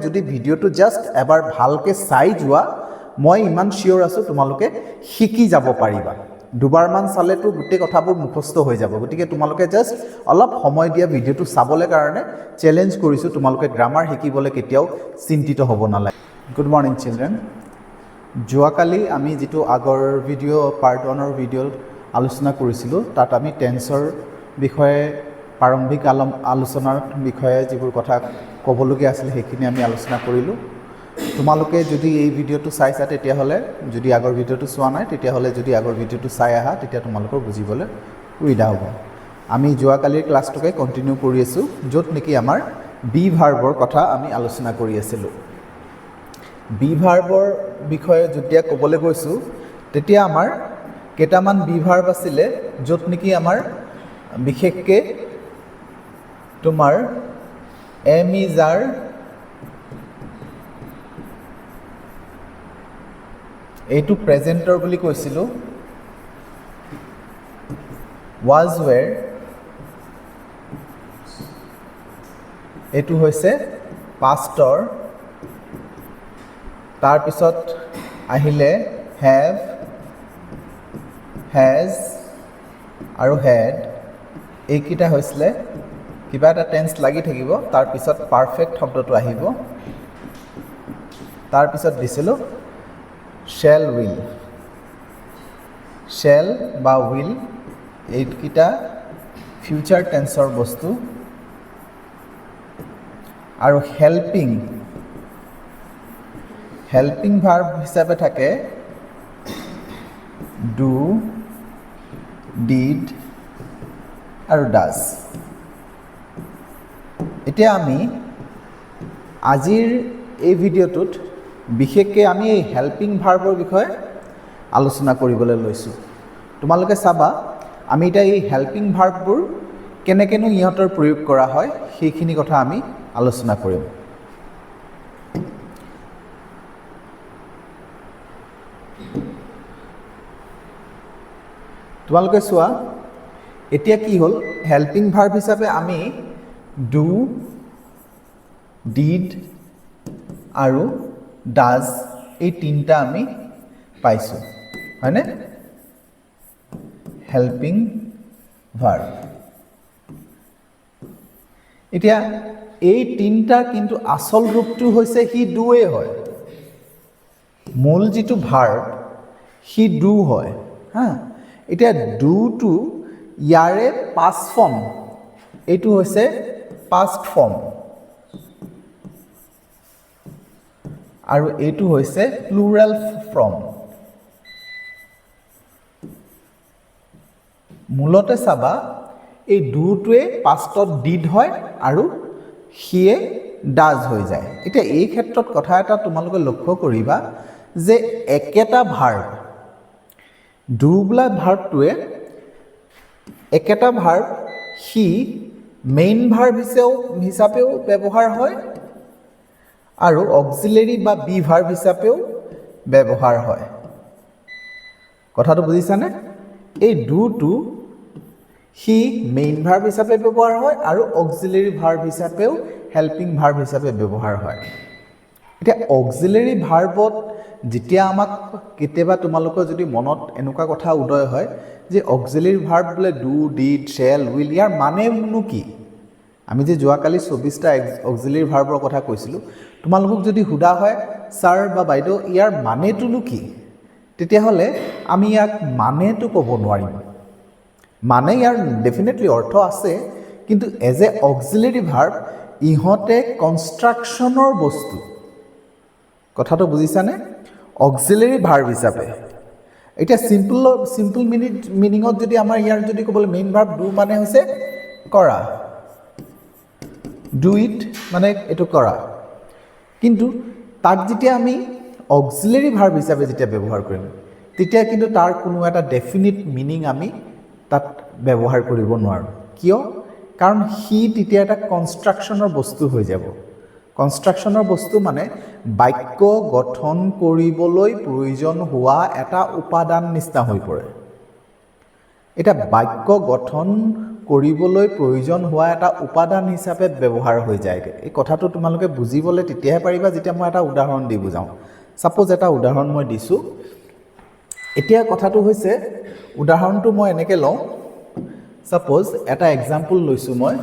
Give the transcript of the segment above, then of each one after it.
যদি ভিডিঅ'টো জাষ্ট এবাৰ ভালকৈ চাই যোৱা মই ইমান চিয়'ৰ আছোঁ তোমালোকে শিকি যাব পাৰিবা দুবাৰমান চালেতো গোটেই কথাবোৰ মুখস্থ হৈ যাব গতিকে তোমালোকে জাষ্ট অলপ সময় দিয়া ভিডিঅ'টো চাবলৈ কাৰণে চেলেঞ্জ কৰিছোঁ তোমালোকে গ্ৰামাৰ শিকিবলৈ কেতিয়াও চিন্তিত হ'ব নালাগে গুড মৰ্নিং চিলড্ৰেন যোৱাকালি আমি যিটো আগৰ ভিডিঅ' পাৰ্ট 1ৰ ভিডিঅ'ত আলোচনা কৰিছিলোঁ তাত আমি টেন্সৰ বিষয়ে প্ৰাৰম্ভিক আলোচনাৰ বিষয়ে যিবোৰ কথা ক'বলগীয়া আছিল সেইখিনি আমি আলোচনা কৰিলোঁ তোমালোকে যদি এই ভিডিঅ'টো চাইছা তেতিয়াহ'লে যদি আগৰ ভিডিঅ'টো চোৱা নাই তেতিয়াহ'লে যদি আগৰ ভিডিঅ'টো চাই আহা তেতিয়া তোমালোকৰ বুজিবলৈ সুবিধা হ'ব আমি যোৱাকালিৰ ক্লাছটোকে কণ্টিনিউ কৰি আছোঁ য'ত নেকি আমাৰ বি ভাৰ্বৰ কথা আমি আলোচনা কৰি আছিলোঁ বি ভাৰ্বৰ বিষয়ে যেতিয়া ক'বলৈ গৈছোঁ তেতিয়া আমাৰ কেইটামান বি ভাৰ্ব আছিলে য'ত নেকি আমাৰ বিশেষকৈ তোমাৰ এম ইজ আৰ এইটো প্ৰেজেণ্টৰ বুলি কৈছিলোঁ ৱাজ ৱেৰ এইটো হৈছে পাষ্টৰ তাৰপিছত আহিলে হেভ হেজ আৰু হেড এইকেইটা হৈছিলে কিবা এটা টেন্স লাগি থাকিব তাৰপিছত পাৰফেক্ট শব্দটো আহিব তাৰপিছত দিছিলোঁ শ্বেল উইল শ্বেল বা উইল এইকেইটা ফিউচাৰ টেন্সৰ বস্তু আৰু হেল্পিং ভাৰ্ব হিচাপে থাকে ডু ডিড আৰু ডাজ এতিয়া আমি আজিৰ এই ভিডিঅ'টোত বিশেষকৈ আমি এই হেল্পিং ভাৰ্বৰ বিষয়ে আলোচনা কৰিবলৈ লৈছোঁ তোমালোকে চাবা আমি এতিয়া এই হেল্পিং ভাৰ্ববোৰ কেনেকৈনো ইহঁতৰ প্ৰয়োগ কৰা হয় সেইখিনি কথা আমি আলোচনা কৰিম তোমালোকে চোৱা এতিয়া কি হ'ল হেল্পিং ভাৰ্ব হিচাপে আমি ডু ডিড আৰু ডাজ এই তিনিটা আমি পাইছোঁ হয়নে হেল্পিং ভাৰ্ব এতিয়া এই তিনিটা কিন্তু আচল ৰূপটো হৈছে সি ডুৱে হয় মূল যিটো ভাৰ্ব সি ডু হয় হা এতিয়া ডুটো ইয়াৰে পাষ্ট ফৰ্ম এইটো হৈছে পাষ্ট ফৰ্ম আৰু এইটো হৈছে প্লুৰেল ফৰ্ম মূলতে চাবা এই ডুটোৱে পাষ্টত ডিড হয় আৰু সিয়ে ডাজ হৈ যায় এতিয়া এই ক্ষেত্ৰত কথা এটা তোমালোকে লক্ষ্য কৰিবা যে একেটা ভাৰ্ব ডু বোলা ভাৰ্বটোৱে একেটা ভাৰ্ব সি মেইন ভাৰ্ব হিচাপেও ব্যৱহাৰ হয় আৰু অক্সিলেৰী বা বি ভাৰ্ব হিচাপেও ব্যৱহাৰ হয় কথাটো বুজিছানে এই ডুটো সি মেইন ভাৰ্ব হিচাপে ব্যৱহাৰ হয় আৰু অক্সিলেৰী ভাৰ্ব হিচাপেও হেল্পিং ভাৰ্ব হিচাপে ব্যৱহাৰ হয় এতিয়া অক্সিলেৰী ভাৰ্বত যেতিয়া আমাক কেতিয়াবা তোমালোকৰ যদি মনত এনেকুৱা কথা উদয় হয় যে অক্সিলেৰী ভাৰ্ব বোলে ডু ডিড শ্বেল উইল ইয়াৰ মানেনো কি আমি যে যোৱাকালি 24টা অক্সিলেৰী ভাৰ্বৰ কথা কৈছিলোঁ তোমালোকক যদি সোধা হয় ছাৰ বা বাইদেউ ইয়াৰ মানেটোনো কি তেতিয়াহ'লে আমি ইয়াক মানেটো ক'ব নোৱাৰিম মানে ইয়াৰ ডেফিনেটলি অৰ্থ আছে কিন্তু এজ এ অক্সিলেৰী ভাৰ্ব ইহঁতে কনষ্ট্ৰাকশ্যনৰ বস্তু কথাটো বুজিছানে অক্সিলেৰী ভাৰ্ব হিচাপে এতিয়া চিম্পল মিনিঙত যদি আমাৰ ইয়াৰ যদি ক'বলৈ মেইন ভাৰ্ব ডু মানে হৈছে কৰা ডু ইট মানে এইটো কৰা কিন্তু তাক যেতিয়া আমি অক্সিলেৰী ভাৰ্ব হিচাপে যেতিয়া ব্যৱহাৰ কৰিম তেতিয়া কিন্তু তাৰ কোনো এটা ডেফিনিট মিনিং আমি তাত ব্যৱহাৰ কৰিব নোৱাৰোঁ কিয় কাৰণ সি তেতিয়া এটা কনষ্ট্ৰাকশ্যনৰ বস্তু হৈ যাব কনষ্ট্ৰাকশ্যনৰ বস্তু মানে বাক্য গঠন কৰিবলৈ প্ৰয়োজন হোৱা এটা উপাদান নিচিনা হৈ পৰে এটা বাক্য গঠন কৰিবলৈ প্ৰয়োজন হোৱা এটা উপাদান হিচাপে ব্যৱহাৰ হৈ যায়গৈ। এই কথাটো তোমালোকে বুজিবলৈ তেতিয়াহে পাৰিবা যেতিয়া মই এটা উদাহৰণ দি বুজাওঁ। ছাপোজ এটা উদাহৰণ মই দিছোঁ। এতিয়া কথাটো হৈছে উদাহৰণটো মই এনেকৈ লওঁ। ছাপোজ এটা এক্সাম্পল লৈছোঁ মই।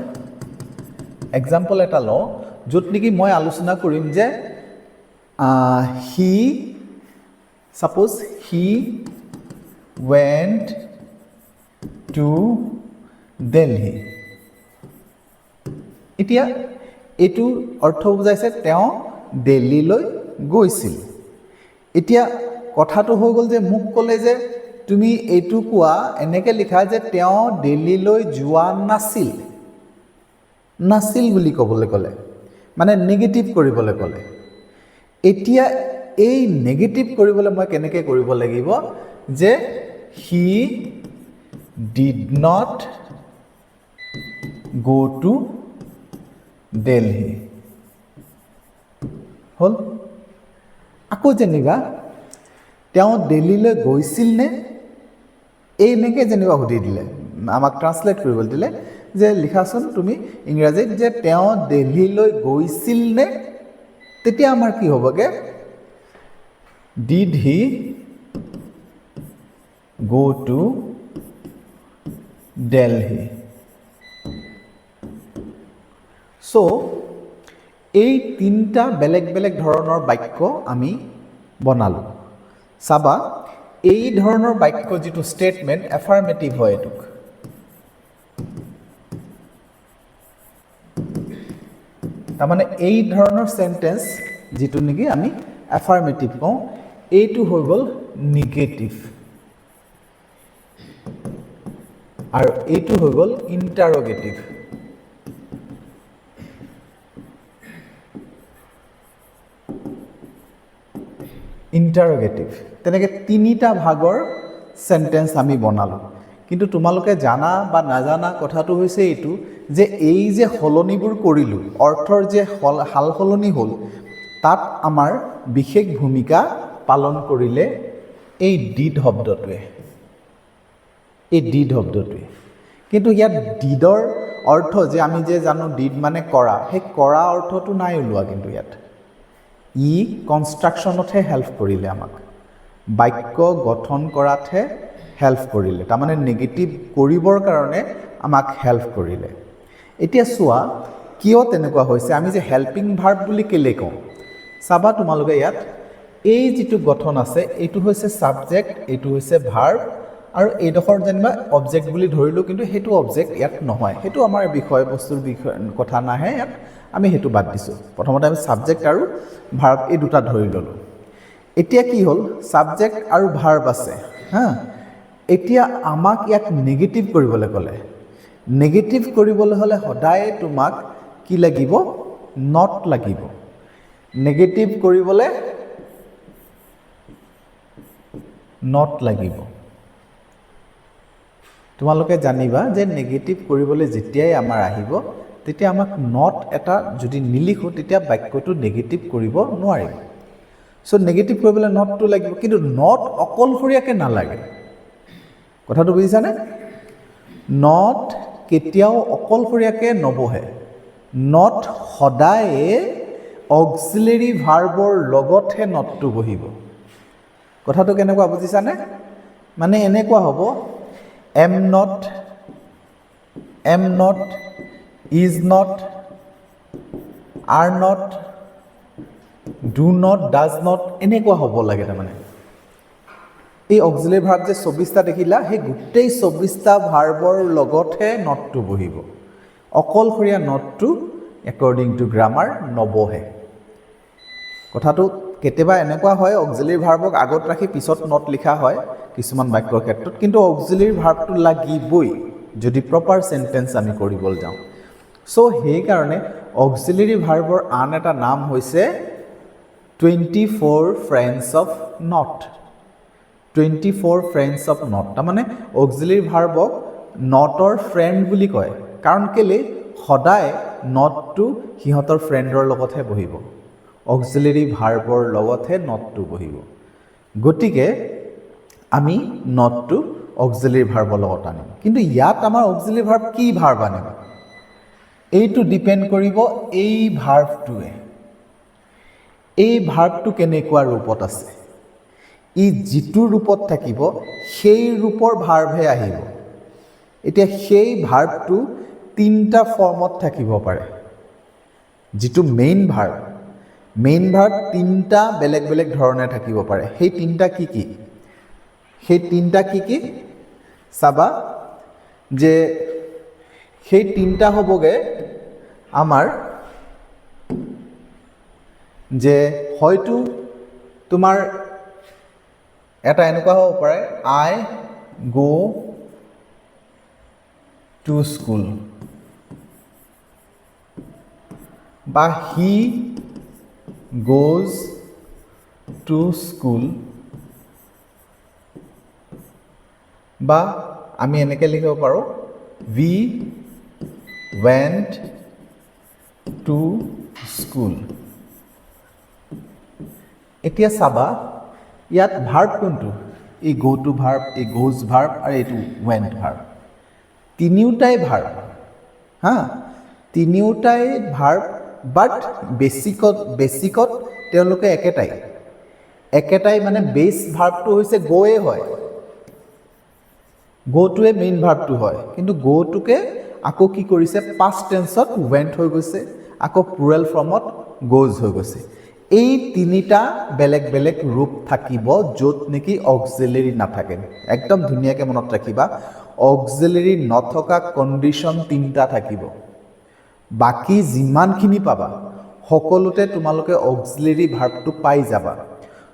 এক্সাম্পল এটা লওঁ য'ত নেকি মই আলোচনা কৰিম যে he went to Delhi. এতিয়া এইটো অৰ্থ বুজাইছে তেওঁ দিল্লীলৈ গৈছিল। এতিয়া কথাটো হৈ গ'ল যে মোক ক'লে যে তুমি এইটো কোৱা এনেকৈ লিখা যে তেওঁ দিল্লীলৈ যোৱা নাছিল বুলি ক'বলৈ ক'লে, মানে নেগেটিভ কৰিবলৈ ক'লে। এতিয়া এই নেগেটিভ কৰিবলৈ মই কেনেকৈ কৰিব লাগিব যে he did not go to Delhi হ'ল। আকৌ যেনিবা তেওঁ দিল্লীলৈ গৈছিল নে এই এনেকৈ যেনিবা সুধি দিলে, আমাক ট্ৰান্সলেট কৰিবলৈ দিলে যে লিখাচোন তুমি ইংৰাজীত যে তেওঁ দিল্লীলৈ গৈছিল নে, তেতিয়া আমাৰ কি হ'বগৈ did he go to Delhi. So এই তিনিটা বেলেগ বেলেগ ধৰণৰ বাক্য আমি বনালোঁ। চাবা এই ধৰণৰ বাক্য যিটো ষ্টেটমেণ্ট এফাৰ্মেটিভ হয়, এইটোক তাৰমানে এই ধৰণৰ চেণ্টেন্স যিটো নেকি আমি এফাৰ্মেটিভ কওঁ, এইটো হৈ গ'ল নিগেটিভ আৰু এইটো হৈ গ'ল ইণ্টাৰগেটিভ। তেনেকৈ তিনিটা ভাগৰ চেণ্টেন্স আমি বনালোঁ। কিন্তু তোমালোকে জানা বা নাজানা কথাটো হৈছে এইটো যে এই যে সলনিবোৰ কৰিলোঁ, অৰ্থৰ যে সাল সলনি হ'ল, তাত আমাৰ বিশেষ ভূমিকা পালন কৰিলে এই ডিড শব্দটোৱে। কিন্তু ইয়াত ডিডৰ অৰ্থ যে আমি যে জানো ডিড মানে কৰা, সেই কৰা অৰ্থটো নাই ওলোৱা। কিন্তু ইয়াত ই কনষ্ট্ৰাকশ্যনতহে হেল্প কৰিলে, আমাক বাক্য গঠন কৰাতহে হেল্প কৰিলে, তাৰমানে নেগেটিভ কৰিবৰ কাৰণে আমাক হেল্প কৰিলে। এতিয়া চোৱা কিয় তেনেকুৱা হৈছে, আমি যে হেল্পিং ভাৰ্ব বুলি কেলৈ কওঁ। চাবা তোমালোকে ইয়াত এই যিটো গঠন আছে এইটো হৈছে ছাবজেক্ট, এইটো হৈছে ভাৰ্ব আৰু এইডোখৰ যেনিবা অবজেক্ট বুলি ধৰিলোঁ, কিন্তু সেইটো অবজেক্ট ইয়াত নহয়, সেইটো আমাৰ বিষয়বস্তুৰ কথা নাহে ইয়াত, আমি সেইটো বাদ দিছোঁ। প্ৰথমতে আমি ছাবজেক্ট আৰু ভাৰ্ব এই দুটা ধৰি ল'লোঁ। এতিয়া কি হ'ল, ছাবজেক্ট আৰু ভাৰ্ব আছে এতিয়া আমাক ইয়াক নেগেটিভ কৰিবলৈ ক'লে। নেগেটিভ কৰিবলৈ হ'লে সদায় তোমাক কি লাগিব, নট লাগিব। নেগেটিভ কৰিবলৈ নট লাগিব। তোমালোকে জানিবা যে নেগেটিভ কৰিবলৈ যেতিয়াই আমাৰ আহিব তেতিয়া আমাক নট এটা যদি নিলিখোঁ তেতিয়া বাক্যটো নেগেটিভ কৰিব নোৱাৰিম। চ' নেগেটিভ কৰিবলৈ নটটো লাগিব, কিন্তু নট অকলশৰীয়াকৈ নালাগে। কথাটো বুজিছানে? নট কেতিয়াও অকলশৰীয়াকৈ নবহে। নট সদায়ে অক্সিলেৰী ভাৰ্বৰ লগতহে নটটো বহিব। কথাটো কেনেকুৱা বুজিছানে? মানে এনেকুৱা হ'ব, am not, is not, are not, do not, does not, এনেকুৱা হ'ব লাগে। তাৰমানে এই অক্সিলেৰী ভাৰ্ব যে 24টা দেখিলা, সেই গোটেই 24টা ভাৰ্বৰ লগতহে নটটো বহিব। অকলশৰীয়া নটটো একৰ্ডিং টু গ্ৰামাৰ নবহে। কথাটো কেতিয়াবা এনেকুৱা হয় অক্সিলেৰী ভাৰ্বক আগত ৰাখি পিছত নট লিখা হয় কিছুমান বাক্যৰ ক্ষেত্ৰত, কিন্তু অক্সিলেৰী ভাৰ্বটো লাগিবই যদি প্ৰপাৰ চেণ্টেন্স আমি কৰিবলৈ যাওঁ। চ' সেইকাৰণে অক্সিলেৰী ভাৰ্বৰ আন এটা নাম হৈছে 24 friends of not. 24 friends of not, তাৰমানে অক্সিলেৰী ভাৰ্বক নটৰ ফ্ৰেণ্ড বুলি কয়। কাৰণ কেলৈ, সদায় নটটো সিহঁতৰ ফ্ৰেণ্ডৰ লগতহে বহিব, অক্সিলেৰী ভাৰ্বৰ লগতহে নটটো বহিব। গতিকে আমি নটটো অক্সিলাৰী ভাৰ্বৰ লগত আনিম কিন্তু ইয়াত আমাৰ অক্সিলাৰী ভাৰ্ব কি ভাৰ্ব আনিম এইটো ডিপেণ্ড কৰিব এই ভাৰ্বটোৱে এই ভাৰ্বটো কেনেকুৱা ৰূপত আছে ই যিটো ৰূপত থাকিব সেই ৰূপৰ ভাৰ্বহে আহিব এতিয়া সেই ভাৰ্বটো তিনিটা ফৰ্মত থাকিব পাৰে যিটো মেইন ভাৰ্ব তিনিটা বেলেগ বেলেগ ধৰণে থাকিব পাৰে সেই তিনিটা কি চাবা যে সেই তিনিটা হ'বগে আমাৰ যে হয়তো তোমাৰ এটা এনেকুৱা হ'ব পাৰে আই গো টু স্কুল বা হি goes to school বা আমি এনেকৈ লিখিব পাৰোঁ we went to school এতিয়া চাবা ইয়াত ভাৰ্ব কোনটো এই go to ভাৰ্ব এই goes ভাৰ্ব আৰু এইটো went ভাৰ্ব তিনিওটাই ভাৰ্ব তিনিওটাই ভাৰ্ব বাট বেছিকত তেওঁলোকে একেটাই মানে বেছ ভাৰ্বটো হৈছে গোৱে হয় গোটোৱে মেইন ভাৰ্বটো হয় কিন্তু গোটোকে আকৌ কি কৰিছে পাষ্ট টেন্সত ৱেণ্ট হৈ গৈছে আকৌ প্লুৰেল ফৰ্মত গোজ হৈ গৈছে এই তিনিটা বেলেগ বেলেগ ৰূপ থাকিব য'ত নেকি অক্সিলাৰী নাথাকে একদম ধুনীয়াকৈ মনত ৰাখিবা অক্সিলাৰী নথকা কণ্ডিশ্যন তিনিটা থাকিব বাকি যিমানখিনি পাবা সকলোতে তোমালোকে অক্সিলাৰী ভাৰ্বটো পাই যাবা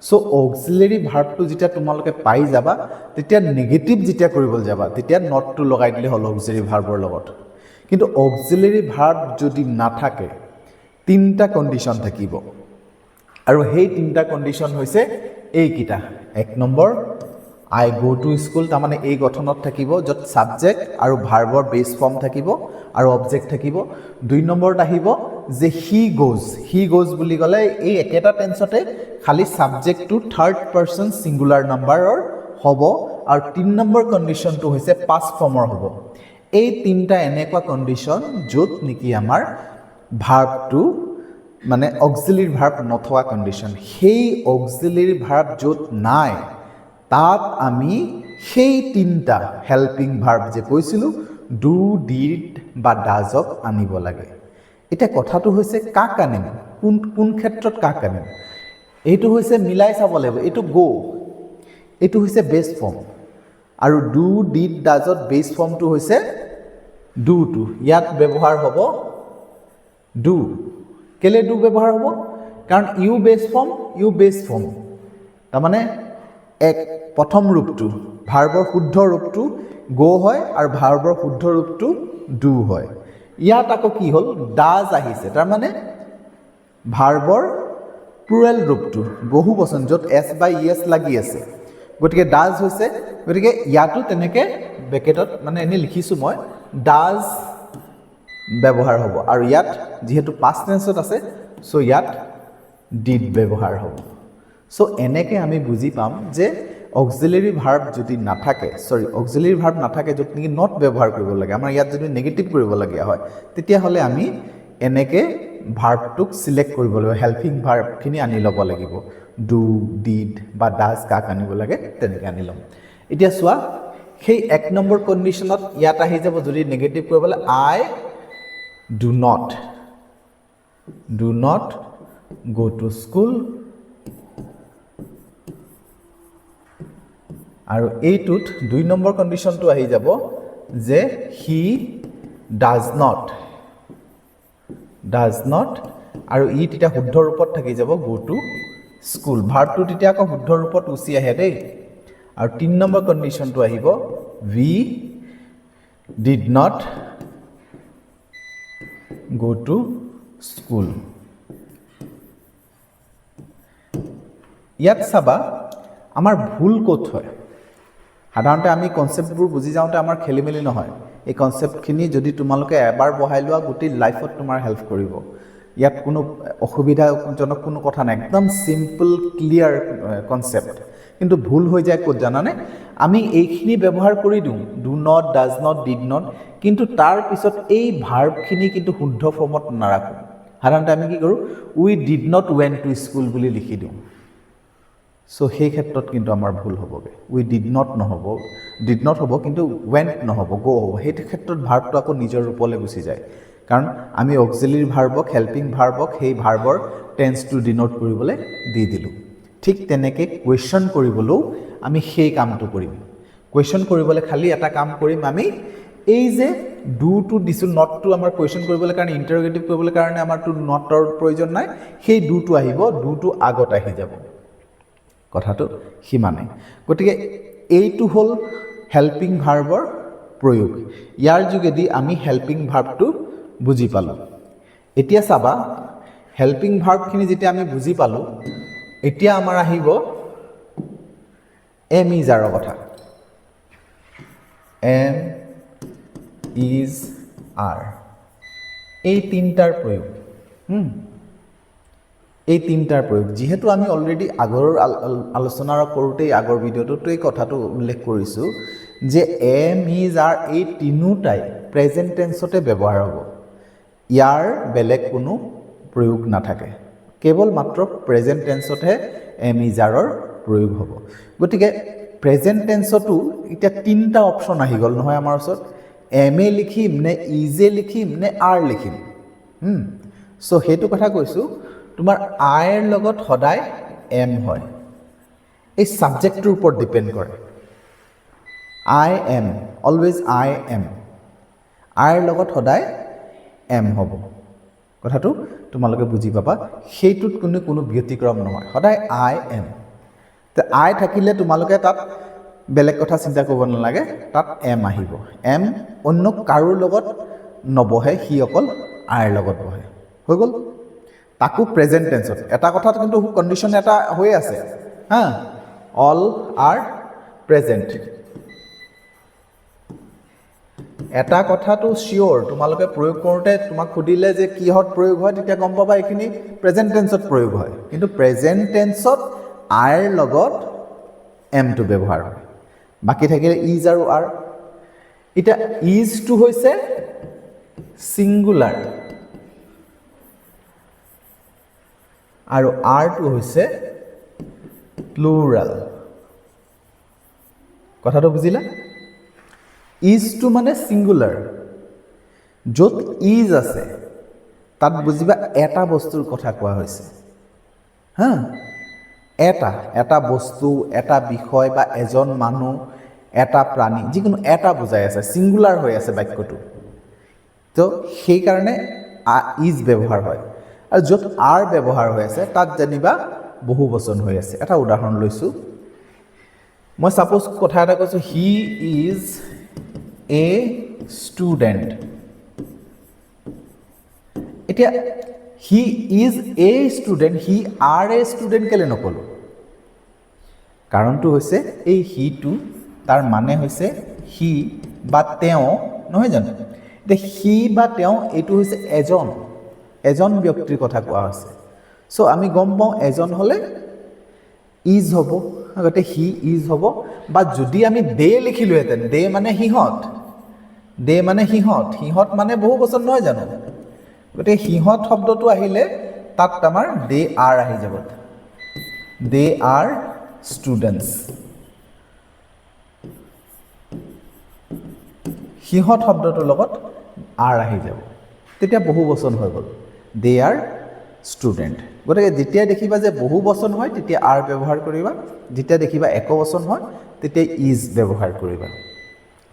সো অক্সিলাৰী ভাৰ্বটো যেতিয়া তোমালোকে পাই যাবা তেতিয়া নেগেটিভ যেতিয়া কৰিবলৈ যাবা তেতিয়া নটটো লগাই দিলে হ'ল অক্সিলাৰী ভাৰ্বৰ লগত কিন্তু অক্সিলাৰী ভাৰ্ব যদি নাথাকে তিনিটা কণ্ডিশ্যন থাকিব আৰু সেই তিনিটা কণ্ডিশ্যন হৈছে এইকেইটা এক number I go to school তাৰমানে এই গঠনত থাকিব য'ত ছাবজেক্ট আৰু ভাৰ্বৰ বেছ ফৰ্ম থাকিব আৰু অবজেক্ট থাকিব দুই নম্বৰত আহিব যে হি গোজ বুলি ক'লে এই একেটা টেন্সতে খালি ছাবজেক্টটো থাৰ্ড পাৰ্চন ছিংগুলাৰ নাম্বাৰৰ হ'ব আৰু 3 নম্বৰ কণ্ডিশ্যনটো হৈছে পাষ্ট ফৰ্মৰ হ'ব এই তিনিটা এনেকুৱা কণ্ডিশ্যন য'ত নেকি আমাৰ ভাৰ্বটো মানে অক্সিলাৰী ভাৰ্ব নথকা কণ্ডিশ্যন সেই অক্সিলাৰী ভাৰ্ব য'ত নাই তাত আমি সেই তিনিটা হেল্পিং ভাৰ্ব যে কৈছিলোঁ ডু ডিড বা ডাজক আনিব লাগে এতিয়া কথাটো হৈছে কাক আনিম কোন ক্ষেত্ৰত কাক আনিম এইটো হৈছে মিলাই চাব লাগিব এইটো গো এইটো হৈছে বেছ ফৰ্ম আৰু ডু ডিড ডাজত বেছ ফৰ্মটো হৈছে ডুটো ইয়াত ব্যৱহাৰ হ'ব ডু কেলে ডু ব্যৱহাৰ হ'ব কাৰণ ইউ বেছ ফৰ্ম তাৰমানে প্ৰথম ৰূপটো ভাৰ্বৰ শুদ্ধ ৰূপটো গো হয় আৰু ভাৰ্বৰ শুদ্ধ ৰূপটো ডু হয় ইয়াত আকৌ কি হ'ল ডাজ আহিছে তাৰমানে ভাৰ্বৰ প্লুৰেল ৰূপটো বহু বচন য'ত এছ বা ইএছ লাগি আছে গতিকে ডাজ হৈছে গতিকে ইয়াতো তেনেকৈ ব্ৰেকেটত মানে এনেই লিখিছোঁ মই ডাজ ব্যৱহাৰ হ'ব আৰু ইয়াত যিহেতু পাষ্ট টেন্সত আছে চ' ইয়াত ডিড ব্যৱহাৰ হ'ব চ' এনেকৈ আমি বুজি পাম যে অক্সিলাৰী ভাৰ্ব যদি নাথাকে অক্সিলাৰী ভাৰ্ব নাথাকে য'ত নেকি নট ব্যৱহাৰ কৰিব লাগে আমাৰ ইয়াত যদি নেগেটিভ কৰিবলগীয়া হয় তেতিয়াহ'লে আমি এনেকৈ ভাৰ্বটোক চিলেক্ট কৰিব লাগিব হেল্পিং ভাৰ্বখিনি আনি ল'ব লাগিব ডু ডিড বা ডাজ কাক আনিব লাগে তেনেকৈ আনি ল'ম এতিয়া চোৱা সেই 1 নম্বৰ কণ্ডিশ্যনত ইয়াত আহি যাব যদি নেগেটিভ কৰিবলৈ I do not go to school আৰু এইটোত 2 নম্বৰ কণ্ডিশ্যনটো আহি যাব যে হি ডাজ নট আৰু ই তেতিয়া শুদ্ধ ৰূপত থাকি যাব গো টু স্কুল ভাৰ্বটো তেতিয়া আকৌ শুদ্ধ ৰূপত উচি আহে দেই আৰু 3 নম্বৰ কণ্ডিশ্যনটো আহিব we did not go to school ইয়াত চাবা আমাৰ ভুল ক'ত হয় সাধাৰণতে আমি কনচেপ্টবোৰ বুজি যাওঁতে আমাৰ খেলি মেলি নহয় এই কনচেপ্টখিনি যদি তোমালোকে এবাৰ বহাই লোৱা গোটেই লাইফত তোমাৰ হেল্প কৰিব ইয়াত কোনো অসুবিধাজনক কোনো কথা নাই একদম চিম্পল ক্লিয়াৰ কনচেপ্ট কিন্তু ভুল হৈ যায় ক'ত জানানে আমি এইখিনি ব্যৱহাৰ কৰি দিওঁ do not does not did not কিন্তু তাৰ পিছত এই ভাৰ্বখিনি কিন্তু শুদ্ধ ফৰ্মত নাৰাখোঁ সাধাৰণতে আমি কি কৰোঁ we did not went to school বুলি লিখি দিওঁ চ' সেই ক্ষেত্ৰত কিন্তু আমাৰ ভুল হ'বগৈ উই ডিড নট নহ'ব ডিড নট হ'ব কিন্তু ৱেণ্ট নহ'ব গ' হ'ব সেইটো ক্ষেত্ৰত ভাৰ্বটো আকৌ নিজৰ ৰূপলৈ গুচি যায় কাৰণ আমি অক্সিলিয়াৰী ভাৰ্বক হেল্পিং ভাৰ্বক সেই ভাৰ্বৰ টেন্সটো ডিন'ট কৰিবলৈ দি দিলোঁ ঠিক তেনেকৈ কুৱেশ্যন কৰিবলৈও আমি সেই কামটো কৰিম কুৱেশ্যন কৰিবলৈ খালি এটা কাম কৰিম আমি এই যে ডুটো দিছোঁ নটটো আমাৰ কুৱেশ্যন কৰিবলৈ কাৰণে ইণ্টাৰগেটিভ কৰিবলৈ কাৰণে আমাৰতো নটৰ প্ৰয়োজন নাই সেই ডুটো আহিব ডুটো আগত আহি যাব কথাটো সিমানেই গতিকে এইটো হ'ল হেল্পিং ভাৰ্বৰ প্ৰয়োগ ইয়াৰ যোগেদি আমি হেল্পিং ভাৰ্বটো বুজি পালোঁ এতিয়া চাবা হেল্পিং ভাৰ্বখিনি যেতিয়া আমি বুজি পালোঁ এতিয়া আমাৰ আহিব এম ইজ আৰৰ কথা এম ইজ আৰ এই তিনিটাৰ প্ৰয়োগ এই তিনিটাৰ প্ৰয়োগ যিহেতু আমি অলৰেডি আগৰ আলোচনা কৰোঁতেই আগৰ ভিডিঅ'টোত এই কথাটো উল্লেখ কৰিছোঁ যে এম ইজ আৰ এই তিনিওটাই প্ৰেজেণ্ট টেন্সতে ব্যৱহাৰ হ'ব ইয়াৰ বেলেগ কোনো প্ৰয়োগ নাথাকে কেৱল মাত্ৰ প্ৰেজেণ্ট টেন্সতহে এম ইজ আৰৰ প্ৰয়োগ হ'ব গতিকে প্ৰেজেণ্ট টেন্সতো এতিয়া তিনিটা অপশ্যন আহি গ'ল নহয় আমাৰ ওচৰত এম এ লিখিম নে ইজে লিখিম নে আৰ লিখিম চ' সেইটো কথা কৈছোঁ তোমাৰ আইৰ লগত সদায় এম হয় এই ছাবজেক্টটোৰ ওপৰত ডিপেণ্ড কৰে I am always I am আইৰ লগত সদায় এম হ'ব কথাটো তোমালোকে বুজি পাবা সেইটোত কোনো ব্যতিক্ৰম নহয় সদায় আই এম তো আই থাকিলে তোমালোকে তাত বেলেগ কথা চিন্তা কৰিব নালাগে তাত এম আহিব এম অন্য কাৰো লগত নবহে সি অকল আইৰ লগত বহে হৈ গ'ল তাকো প্ৰেজেণ্ট টেন্সত এটা কথাত কিন্তু কণ্ডিশ্যন এটা হৈ আছে হা অল আৰ প্ৰেজেণ্ট এটা কথাটো চিয়'ৰ তোমালোকে প্ৰয়োগ কৰোঁতে তোমাক সুধিলে যে কিহত প্ৰয়োগ হয় তেতিয়া গম পাবা এইখিনি প্ৰেজেণ্ট টেন্সত প্ৰয়োগ হয় কিন্তু প্ৰেজেণ্ট টেন্সত আইৰ লগত এমটো ব্যৱহাৰ হয় বাকী থাকিলে ইজ আৰু আৰ এতিয়া ইজটো হৈছে ছিংগুলাৰ আৰু আৰটো হৈছে প্লুৰাল কথাটো বুজিলা ইজটো মানে ছিংগুলাৰ য'ত ইজ আছে তাত বুজিবা এটা বস্তুৰ কথা কোৱা হৈছে হা এটা বস্তু এটা বিষয় বা এজন মানুহ এটা প্ৰাণী যিকোনো এটা বুজাই আছে ছিংগুলাৰ হৈ আছে বাক্যটো তো সেইকাৰণে ইজ ব্যৱহাৰ হয় আৰু য'ত আৰ ব্যৱহাৰ হৈ আছে তাত যেনিবা বহু বচন হৈ আছে এটা উদাহৰণ লৈছোঁ মই ছাপ'জ কথা এটা কৈছোঁ হি ইজ এ ষ্টুডেণ্ট এতিয়া he is a student he R a student কেলৈ নক'লোঁ কাৰণটো হৈছে এই হিটো তাৰ মানে হৈছে সি বা তেওঁ নহয় জানো এতিয়া সি বা তেওঁ এইটো হৈছে এজন ব্যক্তিৰ কথা কোৱা হৈছে চ' আমি গম পাওঁ এজন হ'লে ইজ হ'ব আগতে হি ইজ হ'ব বা যদি আমি দে লিখিলোহেঁতেন দে মানে সিহঁত সিহঁত মানে বহু বচন নহয় জানো গতিকে সিহঁত শব্দটো আহিলে তাত আমাৰ দে আৰ আহি যাব দে আৰ ষ্টুডেণ্টছ সিহঁত শব্দটোৰ লগত আৰ আহি যাব তেতিয়া বহু বচন হৈ গ'ল দে আৰ ষ্টুডেণ্ট গতিকে যেতিয়া দেখিবা যে বহু বচন হয় তেতিয়া আৰ ব্যৱহাৰ কৰিবা যেতিয়া দেখিবা একবচন হয় তেতিয়া ইজ ব্যৱহাৰ কৰিবা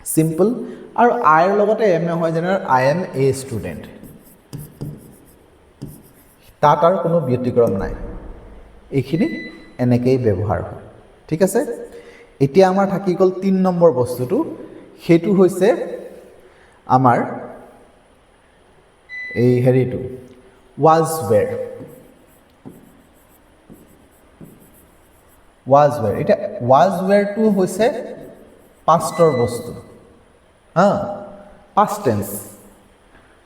চিম্পল আৰু আইৰ লগতে এম এ হয় যেনে আই এম এ ষ্টুডেণ্ট তাত আৰু কোনো ব্যতিক্ৰম নাই এইখিনি এনেকেই ব্যৱহাৰ হয় ঠিক আছে এতিয়া আমাৰ থাকি গ'ল 3 নম্বৰ বস্তুটো সেইটো হৈছে আমাৰ এই হেৰিটো ৱাজ ৱেৰ এতিয়া ৱাজ ৱেৰটো হৈছে পাষ্টৰ বস্তু পাষ্ট টেন্স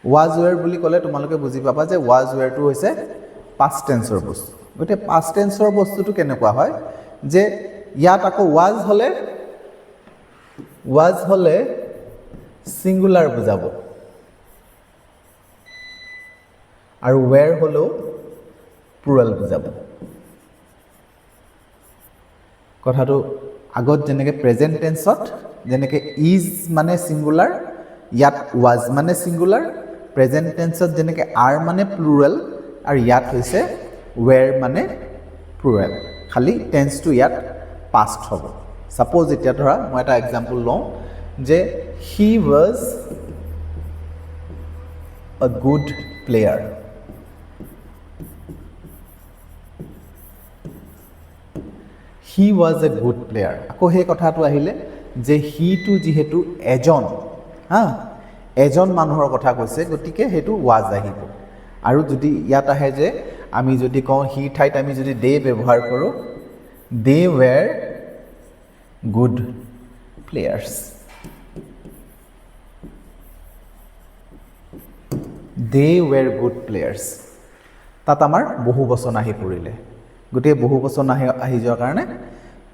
ৱাজ ৱেৰ বুলি ক'লে তোমালোকে বুজি পাবা যে ৱাজ ৱেৰটো হৈছে পাষ্ট টেন্সৰ বস্তু গতিকে পাষ্ট টেন্সৰ বস্তুটো কেনেকুৱা হয় যে ইয়াত আকৌ ৱাজ হ'লে সিঙ্গুলাৰ বুজাব আৰু ৱেৰ হ'লেও প্লুৰেল বুজাব কথাটো আগত যেনেকৈ প্ৰেজেণ্ট টেন্সত যেনেকৈ ইজ মানে সিঙ্গুলাৰ ইয়াত ৱাজ মানে সিঙ্গুলাৰ প্ৰেজেণ্ট টেন্সত যেনেকৈ আৰ মানে প্লুৰেল আৰু ইয়াত হৈছে ৱেৰ মানে প্লুৰেল খালি টেন্সটো ইয়াত পাষ্ট হ'ব সাপোজ এতিয়া ধৰা মই এটা এক্সাম্পল লওঁ যে he was a good player he was a good player আকৌ সেই কথাটো আহিলে যে হিটো যিহেতু এজন মানুহৰ কথা কৈছে গতিকে সেইটো ৱাজ আহিব আৰু যদি ইয়াত আহে যে আমি যদি কওঁ হি ঠাইত আমি যদি দে ব্যৱহাৰ কৰোঁ দে ৱেৰ গুড প্লেয়াৰ্ছ দে ৱেৰ গুড প্লেয়াৰ্ছ তাত আমাৰ বহু বচন আহি পৰিলে গোটেই বহু বচন আহি যোৱাৰ কাৰণে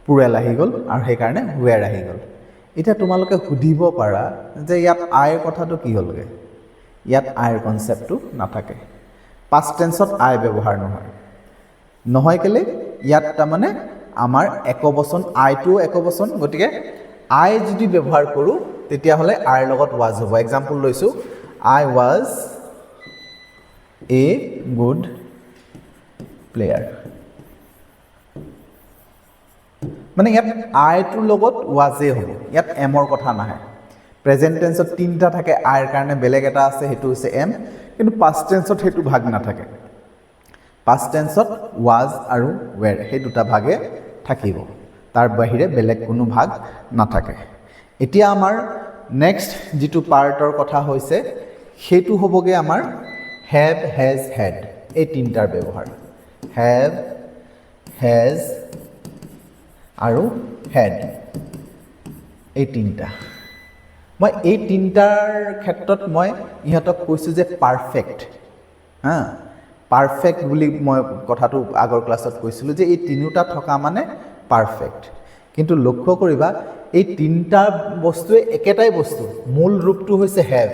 প্লুৰেল আহি গ'ল আৰু সেইকাৰণে ৱেৰ আহি গ'ল এতিয়া তোমালোকে সুধিব পাৰা যে ইয়াত আইৰ কথাটো কি হ'লগৈ ইয়াত আইৰ কনচেপ্টটো নাথাকে পাষ্ট টেন্সত আই ব্যৱহাৰ নহয় কেলে ইয়াত তাৰমানে আমাৰ একবচন আইটো একবচন গতিকে আই যদি ব্যৱহাৰ কৰোঁ তেতিয়াহ'লে আইৰ লগত ৱাজ হ'ব এক্সাম্পল লৈছোঁ আই ৱাজ এ গুড প্লেয়াৰ মানে ইয়াত আইটোৰ লগত ৱাজেই হ'ব ইয়াত এমৰ কথা নাহে প্ৰেজেণ্ট টেন্সত তিনিটা থাকে আইৰ কাৰণে বেলেগ এটা আছে সেইটো হৈছে এম কিন্তু পাষ্ট টেন্সত সেইটো ভাগ নাথাকে পাষ্ট টেন্সত ৱাজ আৰু ৱেৰ সেই দুটা ভাগে থাকিব তাৰ বাহিৰে বেলেগ কোনো ভাগ নাথাকে এতিয়া আমাৰ নেক্সট যিটো পাৰ্টৰ কথা হৈছে সেইটো হ'বগৈ আমাৰ হেভ হেজ হেড এই তিনিটাৰ ব্যৱহাৰ হেভ হেজ আৰু হেড এই তিনিটা মই এই তিনিটাৰ ক্ষেত্ৰত মই ইহঁতক কৈছোঁ যে পাৰফেক্ট পাৰফেক্ট বুলি মই কথাটো আগৰ ক্লাছত কৈছিলোঁ যে এই তিনিটা থকা মানে পাৰফেক্ট কিন্তু লক্ষ্য কৰিবা এই তিনিটা বস্তুৱে একেটাই বস্তু মূল ৰূপটো হৈছে হেভ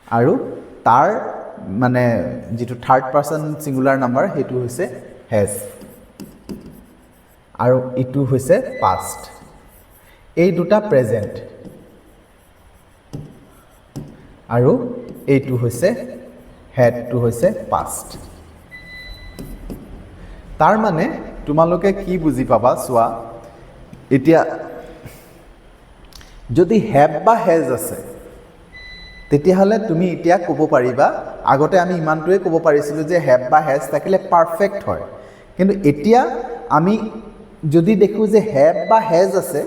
আৰু তাৰ মানে যিটো থাৰ্ড পাৰ্চন ছিংগুলাৰ নাম্বাৰ সেইটো হৈছে হেজ আৰু ইটো হৈছে পাষ্ট এই দুটা প্ৰেজেণ্ট আৰু এইটো হৈছে হেডটো হৈছে পাষ্ট তাৰ মানে তোমালোকে কি বুজি পাবা চোৱা এতিয়া যদি হেভ বা হেজ আছে তেতিয়াহ'লে তুমি এতিয়া ক'ব পাৰিবা আগতে আমি ইমানটোৱে ক'ব পাৰিছিলোঁ যে হেভ বা হেজ থাকিলে পাৰফেক্ট হয় কিন্তু এতিয়া আমি যদি দেখোঁ যে হেভ বা হেজ আছে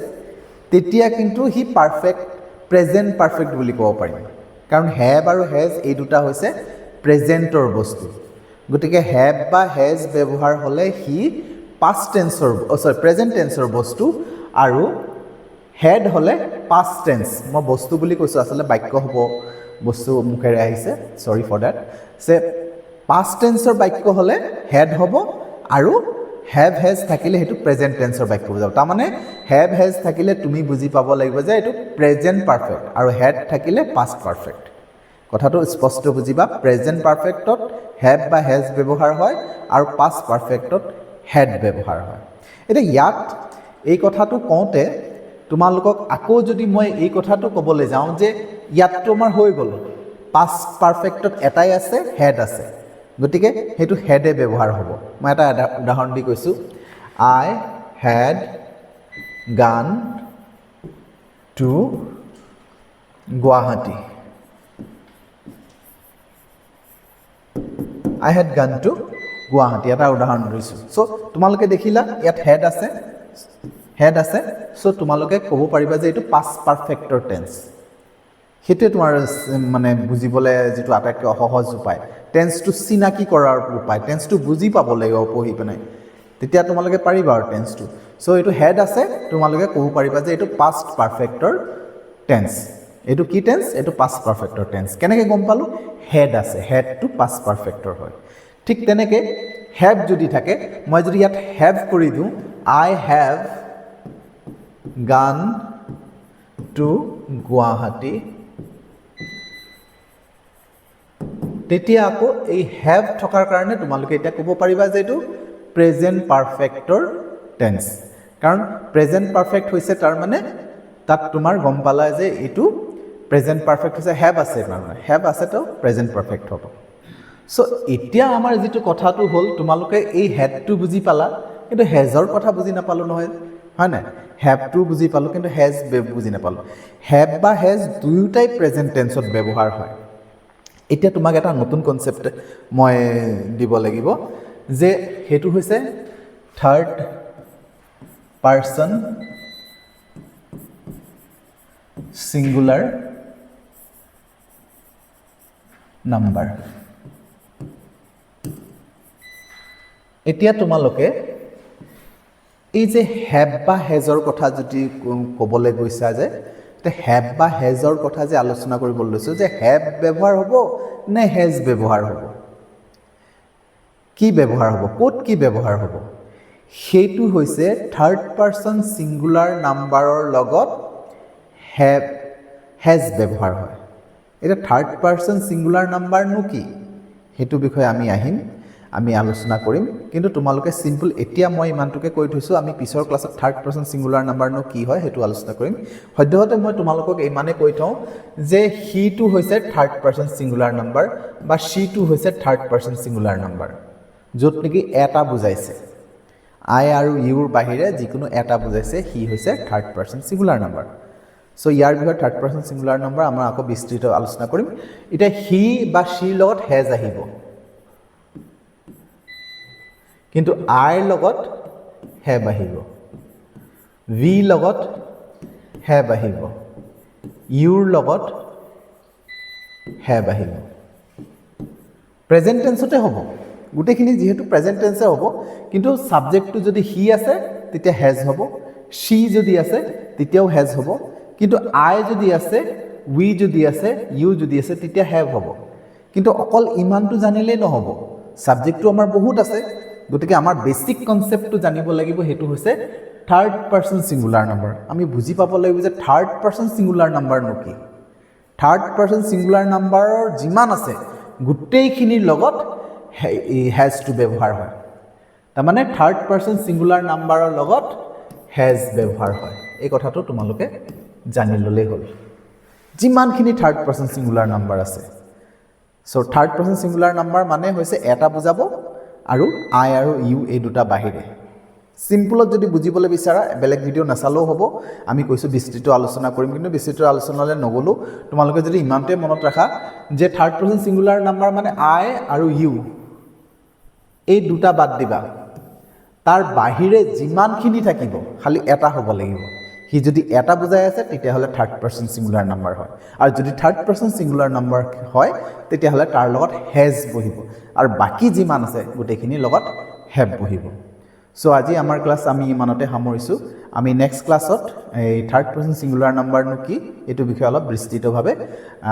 তেতিয়া কিন্তু সি পাৰফেক্ট প্ৰেজেণ্ট পাৰফেক্ট বুলি ক'ব পাৰিম কাৰণ হেভ আৰু হেজ এই দুটা হৈছে প্ৰেজেণ্টৰ বস্তু গতিকে হেভ বা হেজ ব্যৱহাৰ হ'লে সি পাষ্ট টেন্সৰ প্ৰেজেণ্ট টেন্সৰ বস্তু আৰু হেড হ'লে পাষ্ট টেন্স মই বস্তু বুলি কৈছোঁ আচলতে বাক্য হ'ব বস্তু মুখেৰে আহিছে চৰি ফৰ ডেট যে পাষ্ট টেন্সৰ বাক্য হ'লে হেড হ'ব আৰু হেভ হেজ থাকিলে সেইটো প্ৰেজেণ্ট টেন্সৰ বাক্য বুজাব তাৰমানে হেভ হেজ থাকিলে তুমি বুজি পাব লাগিব যে এইটো প্ৰেজেণ্ট পাৰফেক্ট আৰু হেড থাকিলে পাষ্ট পাৰফেক্ট কথাটো স্পষ্ট বুজিবা প্ৰেজেণ্ট পাৰফেক্টত হেভ বা হেজ ব্যৱহাৰ হয় আৰু পাষ্ট পাৰফেক্টত হেড ব্যৱহাৰ হয় এতিয়া ইয়াত এই কথাটো কওঁতে তোমালোকক আকৌ যদি মই এই কথাটো ক'বলৈ যাওঁ যে ইয়াততো আমাৰ হৈ গ'ল পাষ্ট পাৰফেক্টত এটাই আছে হেড আছে গতিকে সেইটো হেডে ব্যৱহাৰ হ'ব মই এটা উদাহৰণ দি কৈছোঁ আই হেড গান টু গুৱাহাটী আই হেড গান টু গুৱাহাটী এটা উদাহৰণ দিছোঁ চ' তোমালোকে দেখিলা ইয়াত হেড আছে চ' তোমালোকে ক'ব পাৰিবা যে এইটো পাষ্ট পাৰফেক্টৰ টেন্স সেইটোৱে তোমাৰ মানে বুজিবলৈ যিটো আটাইতকৈ সহজ উপায় টেন্সটো চিনাকি কৰাৰ উপায় টেন্সটো বুজি পাব লাগিব পঢ়ি পিনে তেতিয়া তোমালোকে পাৰিবা আৰু টেন্সটো চ' এইটো হেড আছে তোমালোকে ক'ব পাৰিবা যে এইটো পাষ্ট পাৰফেক্টৰ টেন্স এইটো কি টেন্স এইটো পাষ্ট পাৰফেক্টৰ টেন্স কেনেকৈ গম পালোঁ হেড আছে হেডটো পাষ্ট পাৰফেক্টৰ হয় ঠিক তেনেকৈ হেভ যদি থাকে মই যদি ইয়াত হেভ কৰি দিওঁ আই হেভ গান টু গুৱাহাটী তেতিয়া আকৌ এই হেভ থকাৰ কাৰণে তোমালোকে এতিয়া ক'ব পাৰিবা যে এইটো প্ৰেজেণ্ট পাৰফেক্টৰ টেন্স কাৰণ প্ৰেজেণ্ট পাৰফেক্ট হৈছে তাৰ মানে তাত তোমাৰ গম পালা যে এইটো প্ৰেজেণ্ট পাৰফেক্ট হৈছে হেভ আছে মানে হেভ আছে তো প্ৰেজেণ্ট পাৰফেক্ট হ'ব সো এতিয়া আমাৰ যেটো কথাটো হ'ল তোমালোকে এই হেডটো বুজি পালা কিন্তু হেজৰ কথা বুজি নাপালো নহয় হয় না হেভটো বুজি পালো কিন্তু হেজ বুজি নাপালো হেভ বা হেজ দুয়োটাই প্ৰেজেণ্ট টেন্সত ব্যৱহাৰ হয় এতিয়া তোমাক এটা নতুন কনসেপ্ট মই দিব লাগিব যে হেতু হৈছে থাৰ্ড পাৰসন সিঙ্গুলাৰ নাম্বাৰ এতিয়া তোমালোকে এই যে হেভ বা হেজৰ কথা যদি ক'বলৈ গৈছা যে হেভ বা হেজৰ কথা যে আলোচনা কৰিবলৈ লৈছো যে হেভ ব্যৱহাৰ হ'ব নে হেজ ব্যৱহাৰ হ'ব কি ব্যৱহাৰ হ'ব ক'ত কি ব্যৱহাৰ হ'ব সেইটো হৈছে থাৰ্ড পাৰসন সিঙ্গুলাৰ নাম্বাৰৰ লগত হেভ হেজ ব্যৱহাৰ হয় এটা থাৰ্ড পাৰসন সিঙ্গুলাৰ নাম্বাৰ নো কি হেতু বিষয়ে আমি আহিম আমি আলোচনা কৰিম কিন্তু তোমালোকে সিম্পল এতিয়া মই ইমানটোকে কৈ থৈছো আমি পিছৰ ক্লাছত থাৰ্ড পাৰসন সিঙ্গুলাৰ নাম্বাৰ নো কি হয় হেতু আলোচনা কৰিম সদ্যহতে মই তোমালোকক ইমানে কৈ থওঁ যে হিটো হৈছে থাৰ্ড পাৰসন সিঙ্গুলাৰ নাম্বাৰ বা শিটো হৈছে থাৰ্ড পাৰসন সিঙ্গুলাৰ নাম্বাৰ য'ত নেকি এটা বুজাইছে আই আৰু ইউৰ বাহিৰে যিকোনো এটা বুজাইছে হি হৈছে third person singular number so ইয়াৰ বিষয়ে থাৰ্ড পাৰসন সিঙ্গুলাৰ নাম্বাৰ আমাৰ আকৌ বিস্তৃত আলোচনা কৰিম এটা হি বা শিৰ লগত হেজ আহিব কিন্তু আইৰ লগত হেভ আহিব ভি লগত হেভ আহিব ইউৰ লগত হেভ আহিব প্ৰেজেন্ট টেন্সতে হ'ব গুটেখিনি যেহেতু প্ৰেজেন্ট টেন্সে হ'ব কিন্তু সাবজেক্টটো যদি হি আছে তেতিয়া হেজ হ'ব শি যদি আছে তেতিয়াও হেজ হ'ব কিন্তু আই যদি আছে উই যদি আছে ইউ যদি আছে তেতিয়া হেভ হ'ব কিন্তু অকল ইমানটো জানিলেই নহ'ব সাবজেক্টটো আমাৰ বহুত আছে গতিকে আমাৰ বেসিক কনসেপ্টটো জানিব লাগিব হেতু হৈছে থাৰ্ড পাৰসন সিঙ্গুলাৰ নাম্বাৰ আমি বুজি পাব লাগিব যে থাৰ্ড পাৰসন সিঙ্গুলাৰ নাম্বাৰ নো কি থাৰ্ড পাৰসন সিঙ্গুলাৰ নাম্বাৰৰ যিমান আছে গুটেইখিনিৰ লগত হেজটো ব্যৱহাৰ হয় তাৰ মানে থাৰ্ড পাৰসন সিঙ্গুলাৰ নাম্বাৰৰ লগত হেজ ব্যৱহাৰ হয় এই কথাটো তোমালোকে জানি ললেই হ'ল যিমানখিনি থাৰ্ড পাৰসন সিঙ্গুলাৰ নাম্বাৰ আছে so third person singular number মানে হৈছে এটা বুজাব আৰু আই আৰু ইউ এই দুটা বাহিৰে সিম্পলত যদি বুজিবলৈ বিচাৰা বেলেগ ভিডিও নাচালেও হ'ব আমি কৈছো বিস্তৃত আলোচনা কৰিম কিন্তু বিস্তৃত আলোচনালৈ নগলো তোমালোকে যদি ইমানটোৱে মনত ৰাখা যে থাৰ্ড পাৰসন সিঙ্গুলাৰ নাম্বাৰ মানে আই আৰু ইউ এই দুটা বাদ দিবা তাৰ বাহিৰে যিমানখিনি থাকিব খালি এটা হ'ব লাগিব হি যদি এটা বুজাই আছে তেতিয়া হলে থাৰ্ড পাৰসন সিঙ্গুলাৰ নাম্বাৰ হয় আৰু যদি থাৰ্ড পাৰসন সিঙ্গুলাৰ নাম্বাৰ হয় তেতিয়া হলে তাৰ লগত হেজ বহিব আৰু বাকি যিমান আছে গুটেখিনি লগত হেভ বহিব সো আজি আমাৰ ক্লাস আমি ইমানতে সামৰিছো আমি নেক্সট ক্লাছত এই থাৰ্ড পাৰসন সিঙ্গুলাৰ নাম্বাৰ নো কি এটো বিষয়ে অলপ বিস্তৃতভাৱে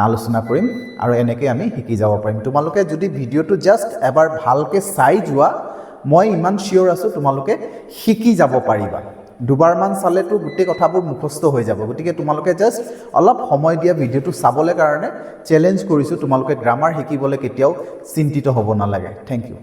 আলোচনা কৰিম আৰু এনেকৈ আমি শিকি যাব পাৰিম তোমালোকে যদি ভিডিওটো জাস্ট এবাৰ ভালকে চাই যোৱা মই ইমান শিওৰ আছো তোমালোকে শিকি যাব পাৰিবা দুবাৰমান চালেতো গুটেই কথাবোৰ মুখস্থ হৈ যাব গতিকে তোমালোকে জাস্ট অলপ সময় দিয়া ভিডিওটো চাবলৈ কাৰণে চ্যালেঞ্জ কৰিছো তোমালোকে গ্ৰামাৰ শিকিবলৈ কেতিয়াও চিন্তিত হ'ব নালাগে থ্যাংক ইউ